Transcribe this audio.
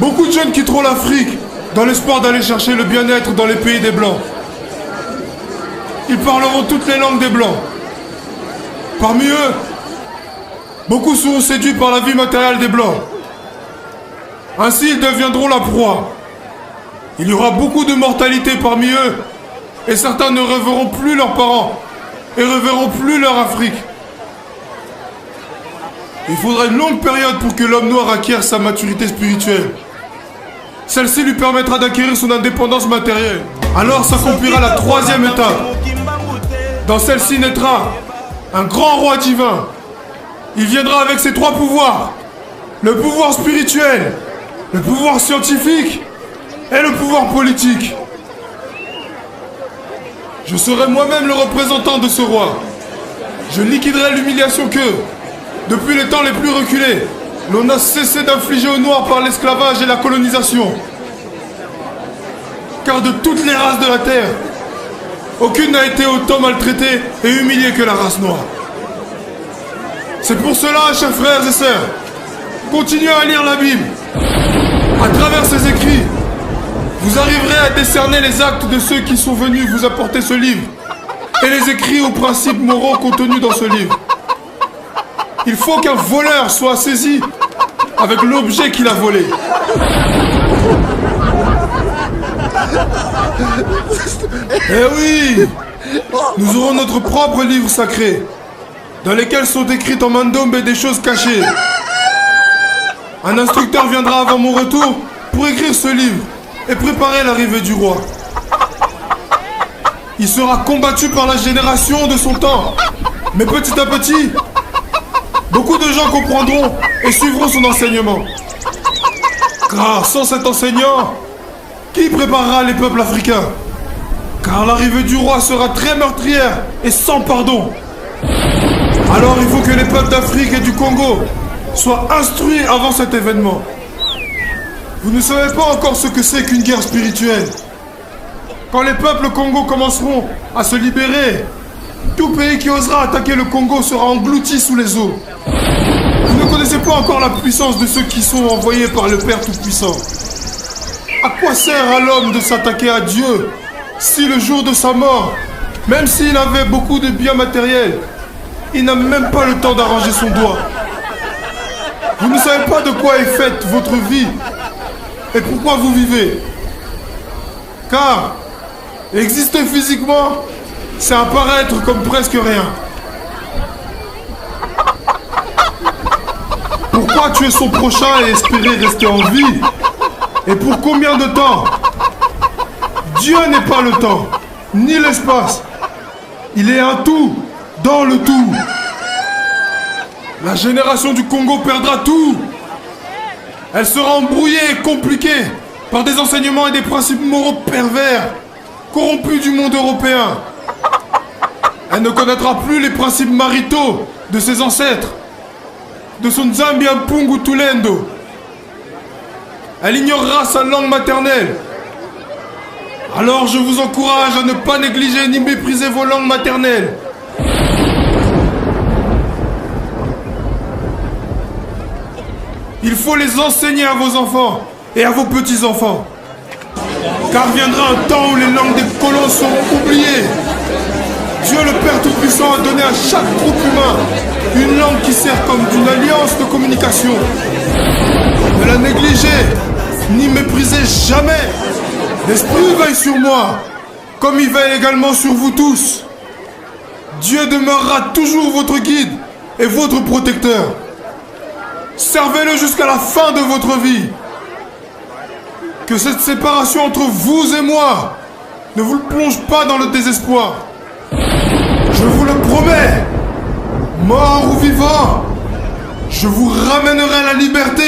Beaucoup de jeunes quitteront l'Afrique dans l'espoir d'aller chercher le bien-être dans les pays des Blancs. Ils parleront toutes les langues des Blancs. Parmi eux, beaucoup seront séduits par la vie matérielle des Blancs. Ainsi, ils deviendront la proie. Il y aura beaucoup de mortalité parmi eux, et certains ne reverront plus leurs parents, et reverront plus leur Afrique. Il faudra une longue période pour que l'homme noir acquiert sa maturité spirituelle. Celle-ci lui permettra d'acquérir son indépendance matérielle. Alors s'accomplira la troisième étape. Dans celle-ci naîtra un grand roi divin. Il viendra avec ses trois pouvoirs. Le pouvoir spirituel, le pouvoir scientifique et le pouvoir politique. Je serai moi-même le représentant de ce roi. Je liquiderai l'humiliation que, depuis les temps les plus reculés, l'on a cessé d'infliger aux Noirs par l'esclavage et la colonisation. Car de toutes les races de la Terre, aucune n'a été autant maltraitée et humiliée que la race noire. C'est pour cela, chers frères et sœurs, continuez à lire la Bible. À travers ces écrits, vous arriverez à décerner les actes de ceux qui sont venus vous apporter ce livre et les écrits aux principes moraux contenus dans ce livre. Il faut qu'un voleur soit saisi avec l'objet qu'il a volé. Eh oui, nous aurons notre propre livre sacré, dans lesquels sont écrites en mandombe des choses cachées. Un instructeur viendra avant mon retour pour écrire ce livre et préparer l'arrivée du roi. Il sera combattu par la génération de son temps, mais petit à petit, beaucoup de gens comprendront et suivront son enseignement. Car sans cet enseignant, qui préparera les peuples africains? Car l'arrivée du roi sera très meurtrière et sans pardon. Alors il faut que les peuples d'Afrique et du Congo soient instruits avant cet événement. Vous ne savez pas encore ce que c'est qu'une guerre spirituelle. Quand les peuples Congo commenceront à se libérer, tout pays qui osera attaquer le Congo sera englouti sous les eaux. Vous ne connaissez pas encore la puissance de ceux qui sont envoyés par le Père Tout-Puissant. À quoi sert à l'homme de s'attaquer à Dieu si le jour de sa mort, même s'il avait beaucoup de biens matériels, il n'a même pas le temps d'arranger son doigt? Vous ne savez pas de quoi est faite votre vie et pourquoi vous vivez. Car exister physiquement, c'est apparaître comme presque rien. Pourquoi tuer son prochain et espérer rester en vie? Et pour combien de temps? Dieu n'est pas le temps, ni l'espace. Il est un tout dans le tout. La génération du Congo perdra tout. Elle sera embrouillée et compliquée par des enseignements et des principes moraux pervers, corrompus du monde européen. Elle ne connaîtra plus les principes maritaux de ses ancêtres, de son Nzambi Mpungu Tulendo. Elle ignorera sa langue maternelle. Alors je vous encourage à ne pas négliger ni mépriser vos langues maternelles. Il faut les enseigner à vos enfants et à vos petits-enfants. Car viendra un temps où les langues des colons seront oubliées. Dieu le Père Tout-Puissant a donné à chaque groupe humain une langue qui sert comme d'une alliance de communication. Ne la négligez, ni méprisez jamais. L'Esprit veille sur moi, comme il veille également sur vous tous. Dieu demeurera toujours votre guide et votre protecteur. Servez-le jusqu'à la fin de votre vie. Que cette séparation entre vous et moi ne vous plonge pas dans le désespoir. Je vous le promets, mort ou vivant, je vous ramènerai la liberté.